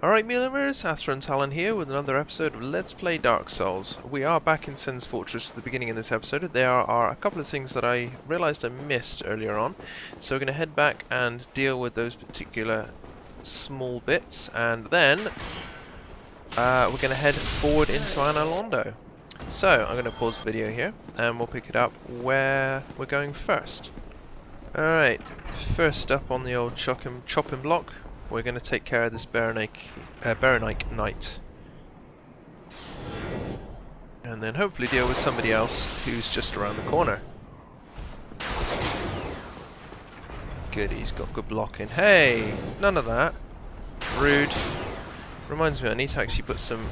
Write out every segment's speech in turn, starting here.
Alright, Mealers, Athrun Talan here with another episode of Let's Play Dark Souls. We are back in Sen's Fortress at the beginning of this episode. There are a couple of things that I realised I missed earlier on, so we're going to head back and deal with those particular small bits, and then we're going to head forward into Anor Londo. So, I'm going to pause the video here, and we'll pick it up where we're going first. Alright, first up on the old chopping block, we're going to take care of this Baronite Knight. And then hopefully deal with somebody else who's just around the corner. Good, he's got good blocking. Hey! None of that. Rude. Reminds me, I need to actually put some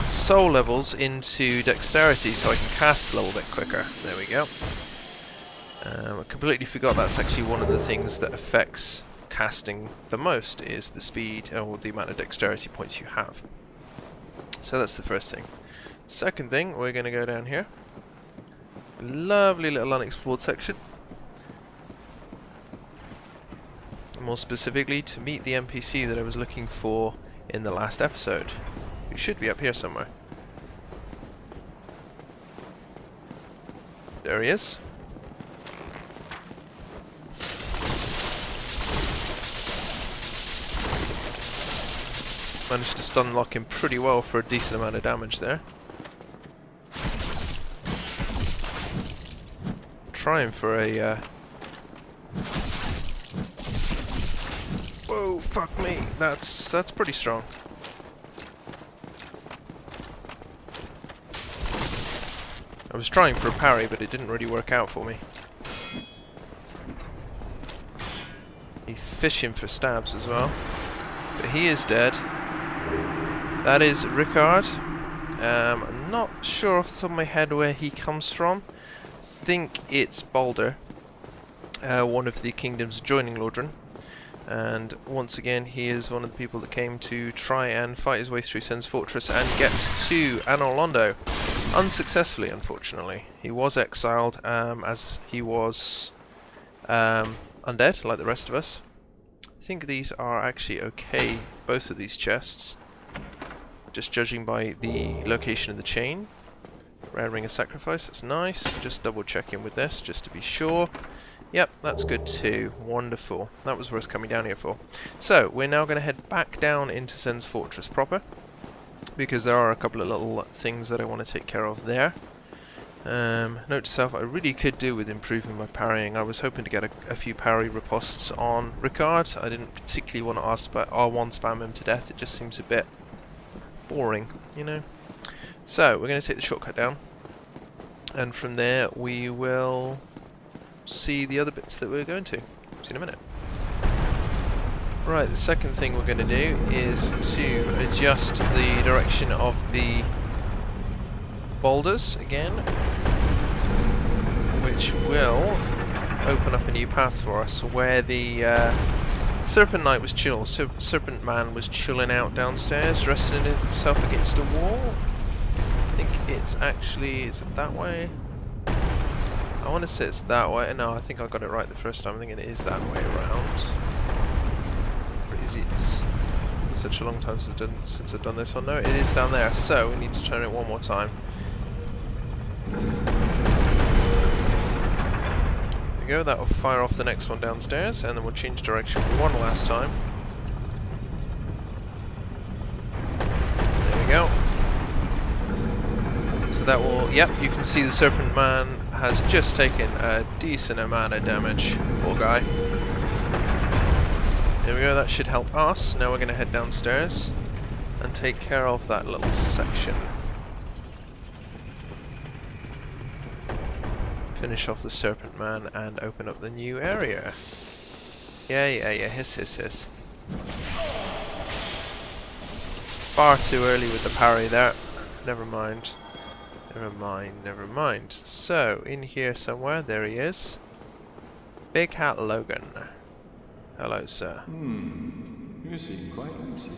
soul levels into dexterity so I can cast a little bit quicker. There we go. I completely forgot that's actually one of the things that affects casting the most, is the speed or the amount of dexterity points you have. So that's the first thing. Second thing, we're going to go down here. Lovely little unexplored section. More specifically, to meet the NPC that I was looking for in the last episode. Who should be up here somewhere. There he is. Managed to stun lock him pretty well for a decent amount of damage there. Trying for a whoa, fuck me. That's pretty strong. I was trying for a parry, but it didn't really work out for me. He fished him for stabs as well. But he is dead. That is Ricard. I'm not sure off the top of my head where he comes from. I think it's Balder, one of the kingdoms adjoining Lordran. And once again, he is one of the people that came to try and fight his way through Sen's Fortress and get to Anor Londo. Unsuccessfully, unfortunately. He was exiled as he was undead, like the rest of us. I think these are actually okay, both of these chests. Just judging by the location of the chain. Rare Ring of Sacrifice, that's nice. Just double checking with this, just to be sure. Yep, that's good too. Wonderful. That was worth coming down here for. So, we're now going to head back down into Sen's Fortress proper, because there are a couple of little things that I want to take care of there. Note to self, I really could do with improving my parrying. I was hoping to get a few parry ripostes on Ricard. I didn't particularly want to R1 spam him to death. It just seems a bit boring, you know. So we're going to take the shortcut down, and from there we will see the other bits that we're going to. See in a minute. Right, the second thing we're going to do is to adjust the direction of the boulders again, which will open up a new path for us where the Serpent Knight was chill. Serpent Man was chilling out downstairs, resting himself against a wall. I think it's actually... is it that way? I want to say it's that way. No, I think I got it right the first time. I'm thinking it is that way around. Or is it... it's been such a long time since I've done this one. No, it is down there. So, we need to turn it one more time. Go, that will fire off the next one downstairs, and then we'll change direction one last time. There we go. So that will, yep, you can see the Serpent Man has just taken a decent amount of damage. Poor guy. There we go, that should help us. Now we're going to head downstairs and take care of that little section. Finish off the Serpent Man and open up the new area. Yeah, hiss. Far too early with the parry there. Never mind. So, in here somewhere, there he is. Big Hat Logan. Hello, sir. You seem quite lucid.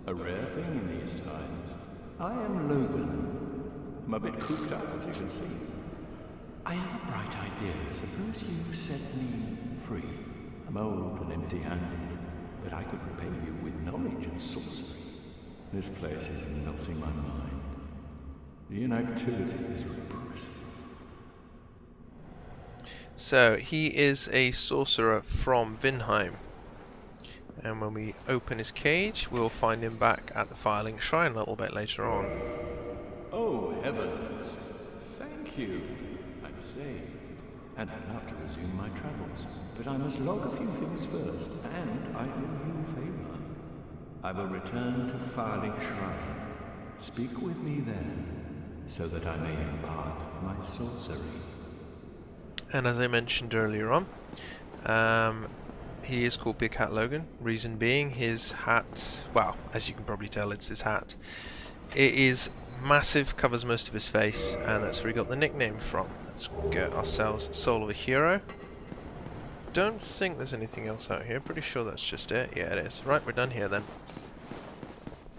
A rare thing in these times. I am Logan. I'm a bit cooped up, as you can see. I have a bright idea. Suppose you set me free. I'm old and empty-handed, but I could repay you with knowledge and sorcery. This place is melting my mind. The inactivity is repressive. So, he is a sorcerer from Vinheim. And when we open his cage, we'll find him back at the Filing Shrine a little bit later on. Oh, heavens! Thank you. I'm saved. And I'd love to resume my travels, but I must log a few things first, and I owe you a favor. I will return to Filing Shrine. Speak with me then, so that I may impart my sorcery. And as I mentioned earlier on, he is called Big Hat Logan. Reason being, his hat, well, as you can probably tell, it's his hat. It is massive, covers most of his face, and that's where he got the nickname from. Let's get ourselves Soul of a Hero. Don't think there's anything else out here. Pretty sure that's just it. Yeah, it is. Right, we're done here then.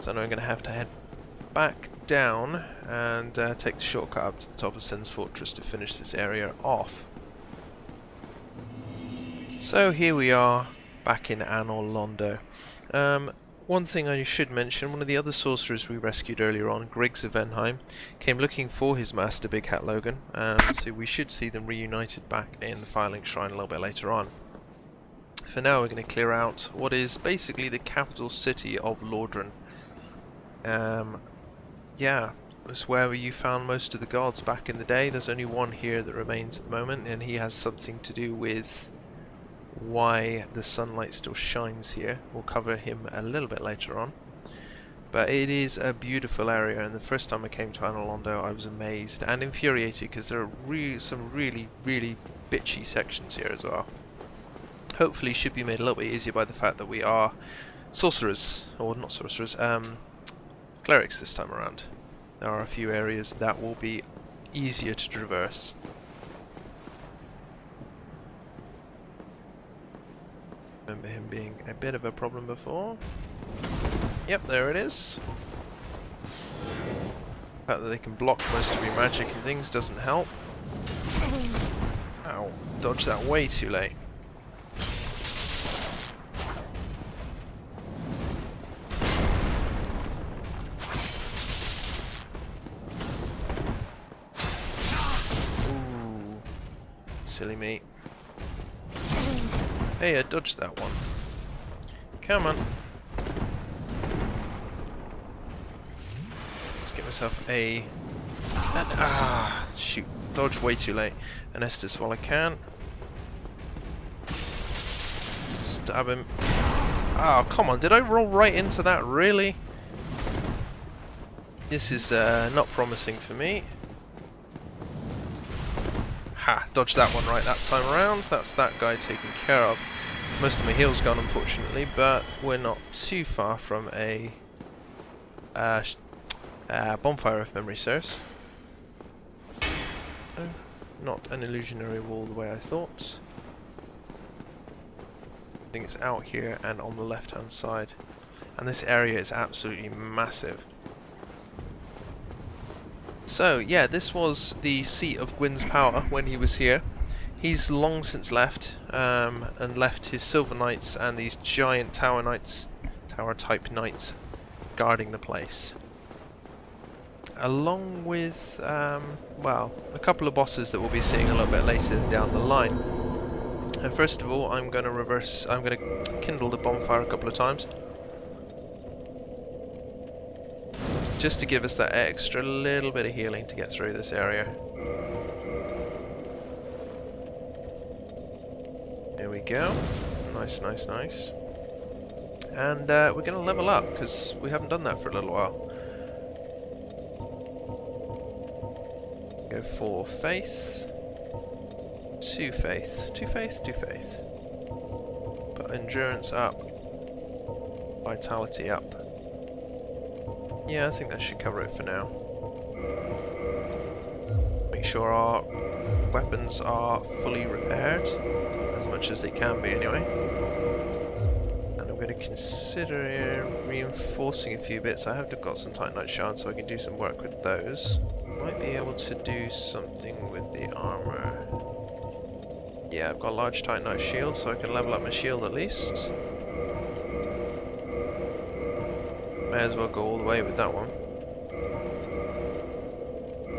So now I'm going to have to head back down and take the shortcut up to the top of Sin's Fortress to finish this area off. So here we are, back in Anor Londo. One thing I should mention, one of the other sorcerers we rescued earlier on, Griggs of Venheim, came looking for his master, Big Hat Logan, so we should see them reunited back in the Filing Shrine a little bit later on. For now we're going to clear out what is basically the capital city of Lordran. Yeah, it's where you found most of the gods back in the day. There's only one here that remains at the moment, and he has something to do with why the sunlight still shines here. We'll cover him a little bit later on. But it is a beautiful area, and the first time I came to Anor Londo I was amazed and infuriated because there are some really bitchy sections here as well. Hopefully should be made a little bit easier by the fact that we are sorcerers, or not sorcerers, clerics this time around. There are a few areas that will be easier to traverse. Remember him being a bit of a problem before. Yep, there it is. The fact that they can block most of your magic and things doesn't help. Ow, dodged that way too late. Ooh, silly me. Hey, I dodged that one. Come on. Let's get myself a... shoot. Dodge way too late. An Estus while I can. Stab him. Oh, come on. Did I roll right into that? Really? This is not promising for me. Ha! Dodged that one right that time around. That's that guy taken care of. Most of my heal's gone, unfortunately, but we're not too far from a bonfire, if memory serves. Oh, not an illusionary wall the way I thought. I think it's out here and on the left-hand side. And this area is absolutely massive. So, yeah, this was the seat of Gwyn's power when he was here. He's long since left, and left his Silver Knights and these giant Tower Knights, Tower-type Knights, guarding the place. Along with, well, a couple of bosses that we'll be seeing a little bit later down the line. First of all, I'm going to kindle the bonfire a couple of times. Just to give us that extra little bit of healing to get through this area. There we go. Nice, nice, nice. And we're going to level up, because we haven't done that for a little while. Go for faith. 2 faith. 2 faith? 2 faith. Put endurance up. Vitality up. Yeah, I think that should cover it for now. Make sure our weapons are fully repaired, as much as they can be anyway. And I'm going to consider reinforcing a few bits. I have got some Titanite shards, so I can do some work with those. Might be able to do something with the armor. Yeah, I've got a large Titanite shield, so I can level up my shield at least. May as well go all the way with that one.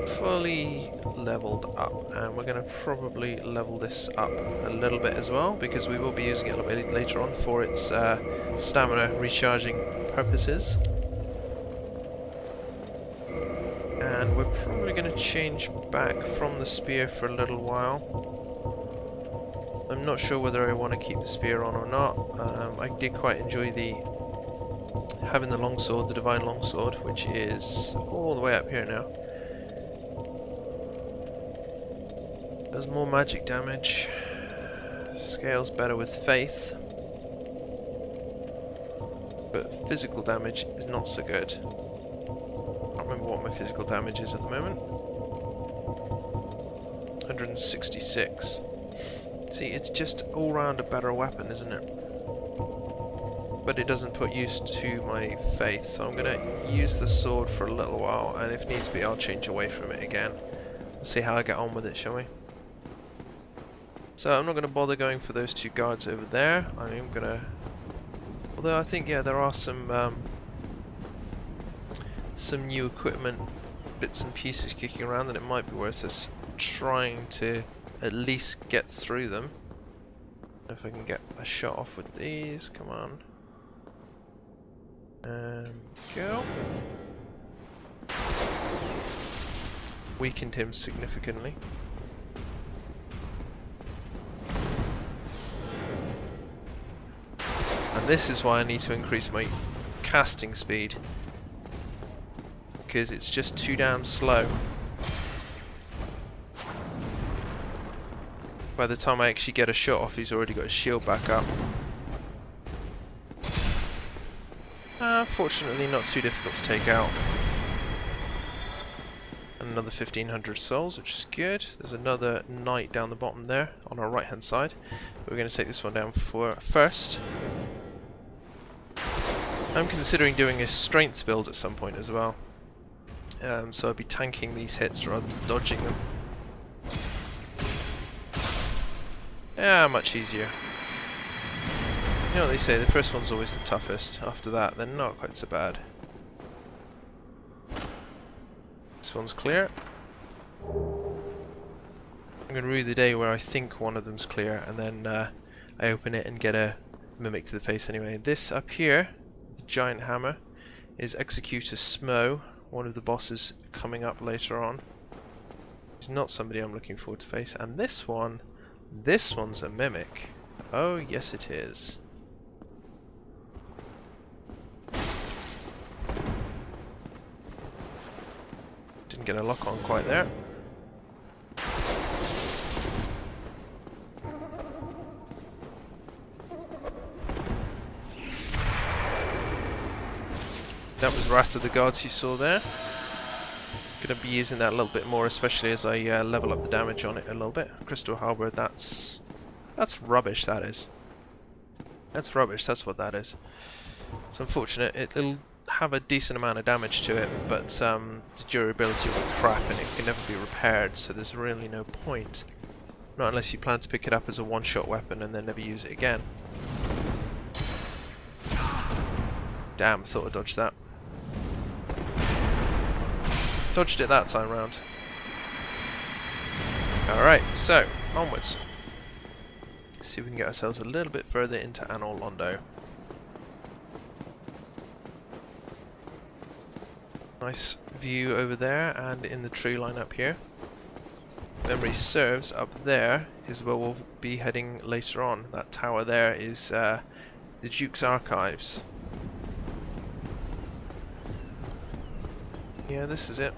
Fully leveled up, and we're going to probably level this up a little bit as well, because we will be using it a little bit later on for its stamina recharging purposes. And we're probably going to change back from the spear for a little while. I'm not sure whether I want to keep the spear on or not. I did quite enjoy having the longsword, the divine longsword, which is all the way up here now. Does more magic damage. Scales better with faith. But physical damage is not so good. I can't remember what my physical damage is at the moment. 166. See, it's just all round a better weapon, isn't it? But it doesn't put use to my faith, so I'm going to use the sword for a little while, and if needs be I'll change away from it again. Let's see how I get on with it, shall we? So I'm not going to bother going for those two guards over there. I am going to... Although I think, yeah, there are some new equipment bits and pieces kicking around, and it might be worth us trying to at least get through them. If I can get a shot off with these, come on. Go. Weakened him significantly. And this is why I need to increase my casting speed, because it's just too damn slow. By the time I actually get a shot off, he's already got his shield back up. Fortunately not too difficult to take out. Another 1500 souls, which is good. There's another knight down the bottom there, on our right hand side. We're going to take this one down first. I'm considering doing a strength build at some point as well. So I'll be tanking these hits rather than dodging them. Yeah, much easier. You know what they say, the first one's always the toughest. After that, they're not quite so bad. This one's clear. I'm going to rue the day where I think one of them's clear, and then I open it and get a mimic to the face anyway. This up here, the giant hammer, is Executor Smo, one of the bosses coming up later on. He's not somebody I'm looking forward to face. And this one's a mimic. Oh yes it is. Didn't get a lock on quite there. That was Wrath of the Gods you saw there. Gonna be using that a little bit more, especially as I level up the damage on it a little bit. Crystal Harbour, that's rubbish, that is. That's rubbish, that's what that is. It's unfortunate, it'll have a decent amount of damage to it, but the durability will be crap and it can never be repaired, so there's really no point. Not unless you plan to pick it up as a one-shot weapon and then never use it again. Damn, I thought I dodged that. Dodged it that time round. Alright, so, onwards. Let's see if we can get ourselves a little bit further into Anor Londo. Nice view over there and in the tree line up here. Memory serves, up there is where we'll be heading later on. That tower there is the Duke's Archives. Yeah, this is it.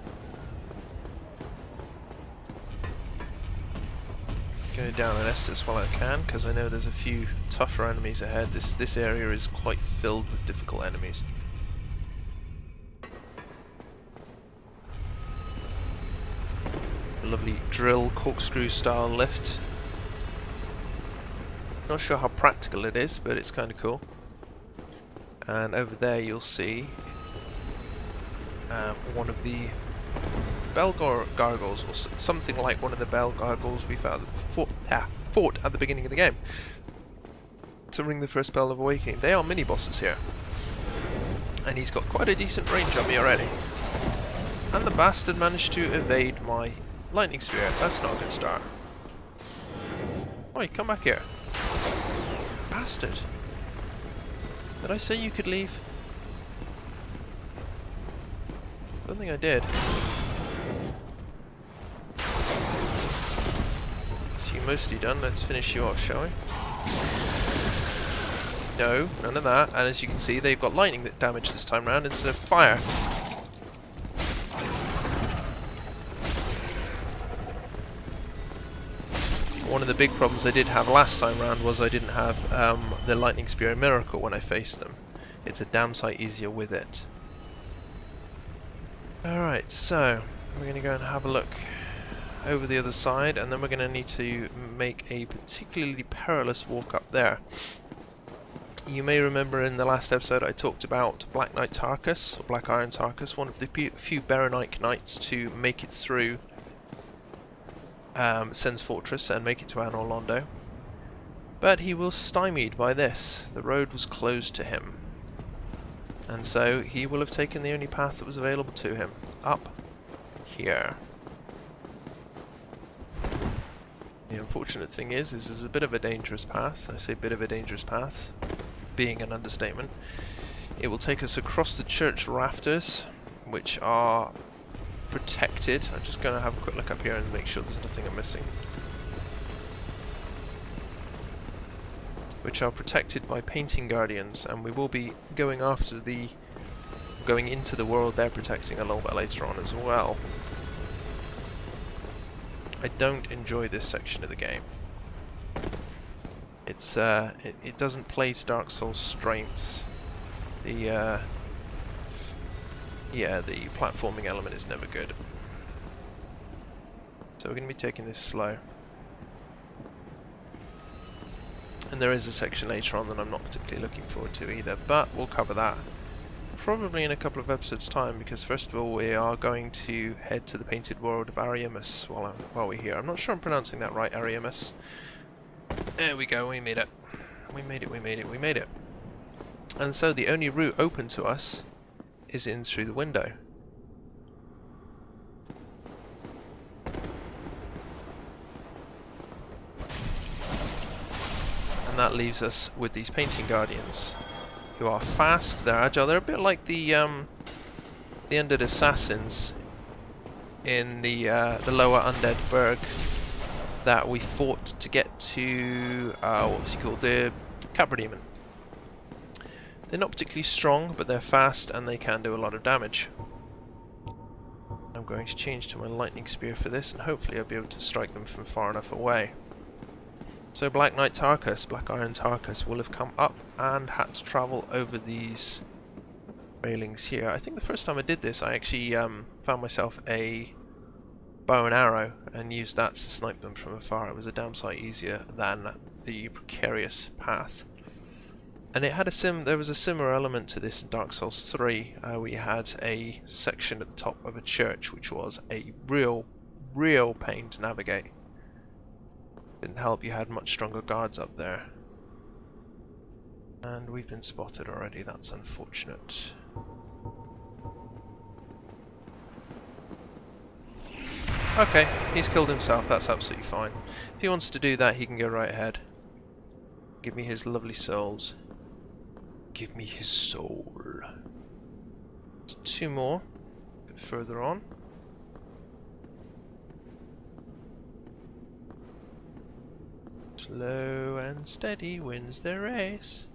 Go down and Estus while I can, because I know there's a few tougher enemies ahead. This area is quite filled with difficult enemies. A lovely drill corkscrew style lift. Not sure how practical it is, but it's kind of cool. And over there you'll see one of the bell gargoyles, or something like one of the bell gargoyles we fought at the beginning of the game to ring the first bell of awakening. They are mini bosses here, and he's got quite a decent range on me already. And the bastard managed to evade my lightning spear. That's not a good start. Oi, come back here. Bastard. Did I say you could leave? Don't think I did. So you're mostly done. Let's finish you off, shall we? No, none of that. And as you can see, they've got lightning damage this time round instead of fire. One of the big problems I did have last time round was I didn't have the lightning spear miracle when I faced them. It's a damn sight easier with it. Alright, so we're going to go and have a look over the other side, and then we're going to need to make a particularly perilous walk up there. You may remember in the last episode I talked about Black Knight Tarkus, or Black Iron Tarkus, one of the few Baronite knights to make it through Sen's Fortress and make it to Anor Londo. But he was stymied by this. The road was closed to him. And so he will have taken the only path that was available to him. Up here. The unfortunate thing is, this is a bit of a dangerous path. I say bit of a dangerous path, being an understatement. It will take us across the church rafters, which are protected. I'm just going to have a quick look up here and make sure there's nothing I'm missing. Which are protected by painting guardians, and we will be going into the world they're protecting a little bit later on as well. I don't enjoy this section of the game. It's it doesn't play to Dark Souls' strengths. The platforming element is never good. So we're going to be taking this slow. And there is a section later on that I'm not particularly looking forward to either, but we'll cover that probably in a couple of episodes' time, because first of all we are going to head to the painted world of Ariamus while we're here. I'm not sure I'm pronouncing that right, Ariamus. There we go, we made it. We made it. And so the only route open to us is in through the window. And that leaves us with these painting guardians, who are fast, they're agile, they're a bit like the undead assassins in the lower undead burg that we fought to get to what's he called, the Cabra Demon. They're not particularly strong, but they're fast and they can do a lot of damage. I'm going to change to my lightning spear for this, and hopefully I'll be able to strike them from far enough away. So Black Knight Tarkus, Black Iron Tarkus, will have come up and had to travel over these railings here. I think the first time I did this, I actually found myself a bow and arrow and used that to snipe them from afar. It was a damn sight easier than the precarious path. And it had there was a similar element to this in Dark Souls 3. We had a section at the top of a church which was a real pain to navigate. Didn't help you had much stronger guards up there. And we've been spotted already, that's unfortunate. Okay, he's killed himself, that's absolutely fine. If he wants to do that, he can go right ahead. Give me his lovely souls. Give me his soul. There's two more, a bit further on. Slow and steady wins the race.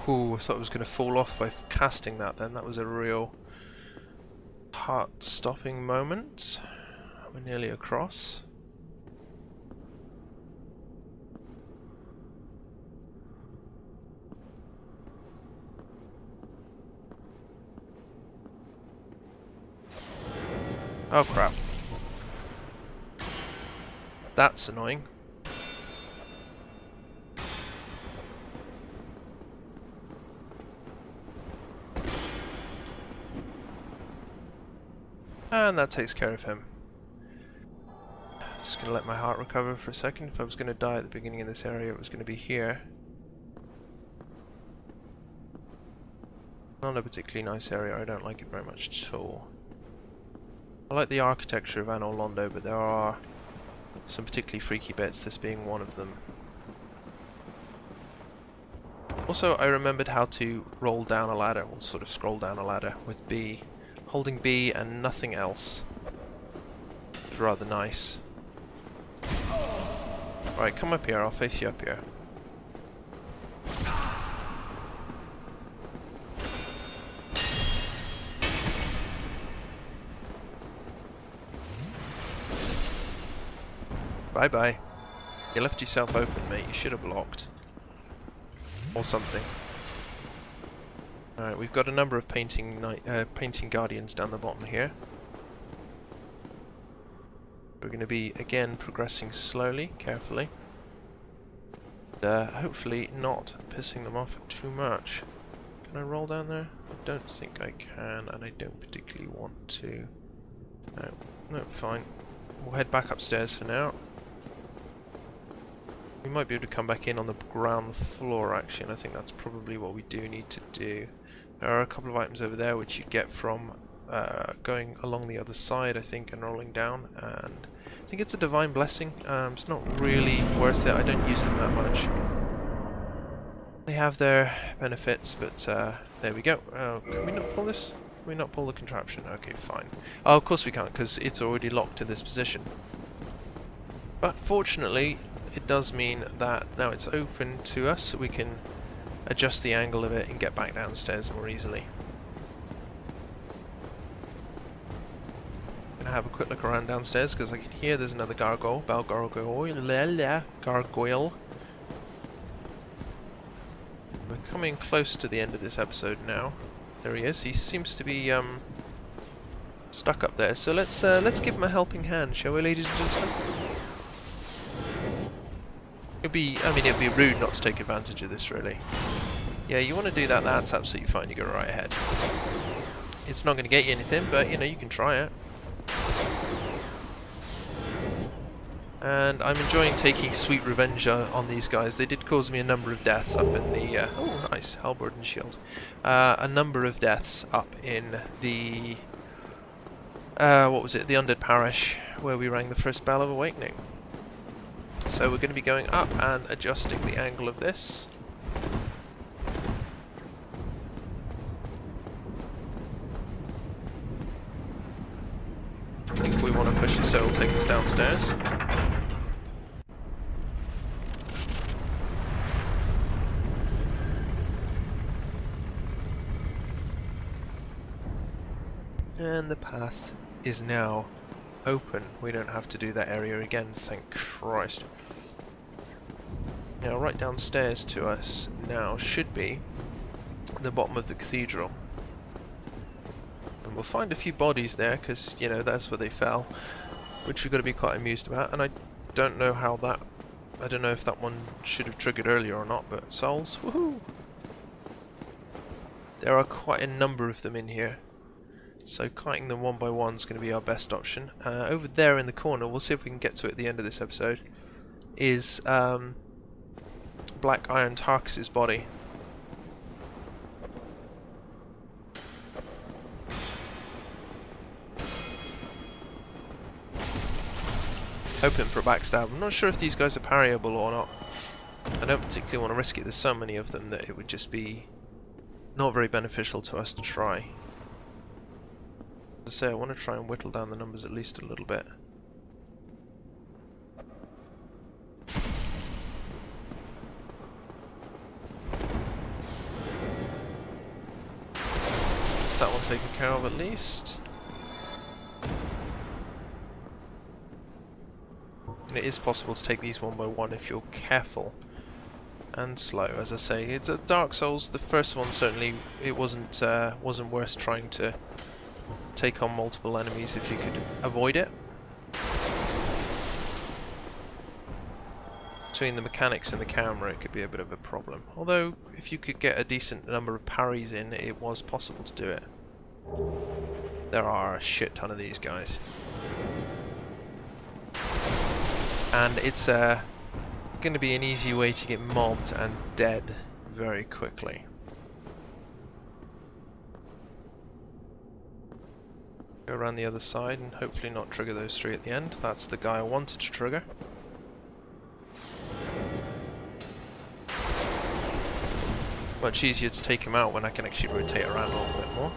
Ooh, I thought I was going to fall off by casting that then. That was a real heart-stopping moment. We're nearly across. Oh crap. That's annoying. And that takes care of him. Just gonna let my heart recover for a second. If I was gonna die at the beginning of this area, it was gonna be here. Not a particularly nice area, I don't like it very much at all. I like the architecture of Anor Londo, but there are some particularly freaky bits, this being one of them. Also, I remembered how to roll down a ladder, or sort of scroll down a ladder with B. Holding B and nothing else. It's rather nice. Alright, come up here, I'll face you up here. Bye bye. You left yourself open, mate. You should have blocked. Or something. Alright, we've got a number of painting guardians down the bottom here. We're going to be, again, progressing slowly, carefully. And, hopefully not pissing them off too much. Can I roll down there? I don't think I can, and I don't particularly want to. No, fine. We'll head back upstairs for now. We might be able to come back in on the ground floor, actually, and I think that's probably what we do need to do. There are a couple of items over there which you get from going along the other side, I think, and rolling down, and I think it's a divine blessing. It's not really worth it. I don't use them that much. They have their benefits, but there we go. Can we not pull this? Can we not pull the contraption? Okay, fine. Oh, of course we can't, because it's already locked to this position. But fortunately, it does mean that now it's open to us, so we can adjust the angle of it and get back downstairs more easily. I'm gonna have a quick look around downstairs because I can hear there's another gargoyle. Gargoyle. We're coming close to the end of this episode now. There he is. He seems to be stuck up there. So let's give him a helping hand, shall we, ladies and gentlemen? It'd be rude not to take advantage of this, really. Yeah, you want to do that, that's absolutely fine, you go right ahead. It's not going to get you anything, but, you know, you can try it. And I'm enjoying taking sweet revenge on these guys. They did cause me a number of deaths up in the... oh, nice, halberd and shield. A number of deaths up in the... what was it? The Undead Parish, where we rang the first bell of awakening. So we're going to be going up and adjusting the angle of this. I think we want to push it so it'll take us downstairs. And the path is now open. We don't have to do that area again, thank Christ. Now, right downstairs to us now should be the bottom of the cathedral. And we'll find a few bodies there, because, you know, that's where they fell, which we've got to be quite amused about. And I don't know how that... I don't know if that one should have triggered earlier or not, but souls, woohoo! There are quite a number of them in here. So kiting them one by one is going to be our best option. Over there in the corner, we'll see if we can get to it at the end of this episode, is Black Iron Tarkus's body. Hoping for a backstab. I'm not sure if these guys are parryable or not. I don't particularly want to risk it. There's so many of them that it would just be not very beneficial to us to try. As I say, I want to try and whittle down the numbers at least a little bit. That's that one taken care of at least. And it is possible to take these one by one if you're careful and slow. As I say, it's a Dark Souls. The first one certainly it wasn't worth trying to take on multiple enemies if you could avoid it. Between the mechanics and the camera, it could be a bit of a problem. Although, if you could get a decent number of parries in, it was possible to do it. There are a shit ton of these guys. And it's going to be an easy way to get mobbed and dead very quickly. Go around the other side and hopefully not trigger those three at the end. That's the guy I wanted to trigger. Much easier to take him out when I can actually rotate around a little bit more.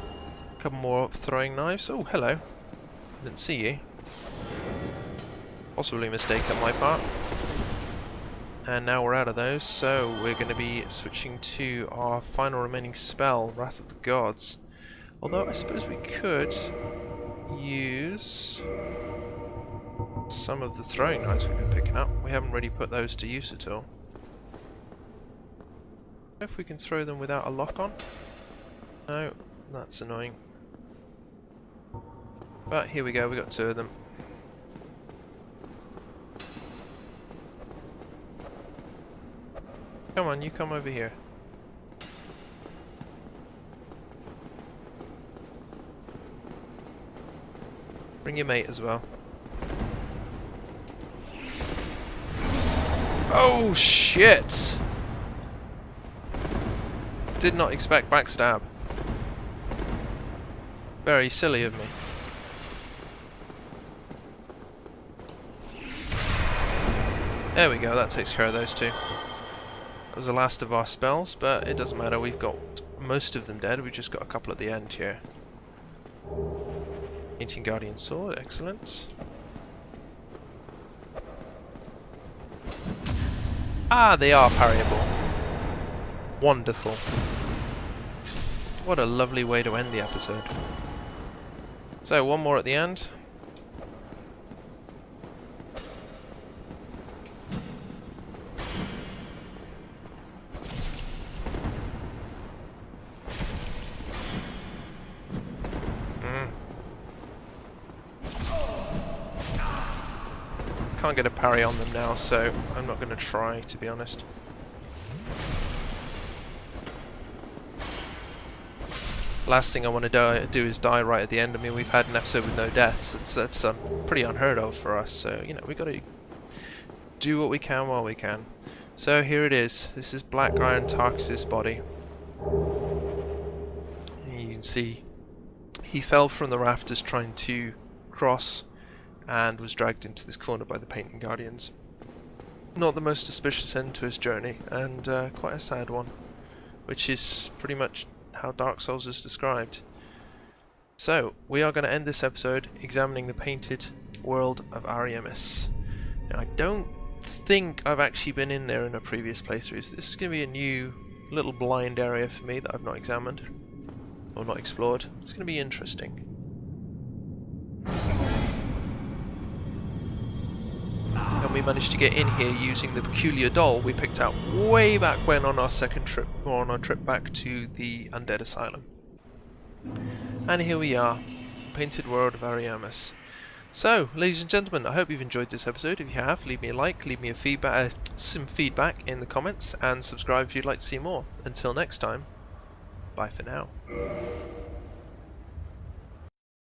A couple more throwing knives. Oh, hello. Didn't see you. Possibly a mistake on my part. And now we're out of those, so we're going to be switching to our final remaining spell, Wrath of the Gods. Although I suppose we could use some of the throwing knives we've been picking up. We haven't really put those to use at all. If we can throw them without a lock on. No, that's annoying. But here we go, we got two of them. Come on, you come over here. Bring your mate as well. Oh shit! Did not expect backstab. Very silly of me. There we go, that takes care of those two. That was the last of our spells, but it doesn't matter, we've got most of them dead, we've just got a couple at the end here. Ancient Guardian Sword, excellent. Ah, they are parryable. Wonderful. What a lovely way to end the episode. So, one more at the end. Can't get a parry on them now, so I'm not going to try, to be honest. Last thing I want to do is die right at the end. I mean, we've had an episode with no deaths. That's pretty unheard of for us, so, you know, we've got to do what we can while we can. So here it is. This is Black Iron Tarkus' body. You can see he fell from the rafters trying to cross and was dragged into this corner by the Painting Guardians. Not the most auspicious end to his journey, and quite a sad one, which is pretty much how Dark Souls is described. So, we are going to end this episode examining the painted world of Ariamis. Now, I don't think I've actually been in there in a previous playthrough, so this is going to be a new little blind area for me that I've not examined, or not explored. It's going to be interesting. And we managed to get in here using the peculiar doll we picked out way back when on our second trip, or on our trip back to the Undead Asylum. And here we are, Painted World of Ariamis. So, ladies and gentlemen, I hope you've enjoyed this episode. If you have, leave me a like, leave me a some feedback in the comments, and subscribe if you'd like to see more. Until next time, bye for now.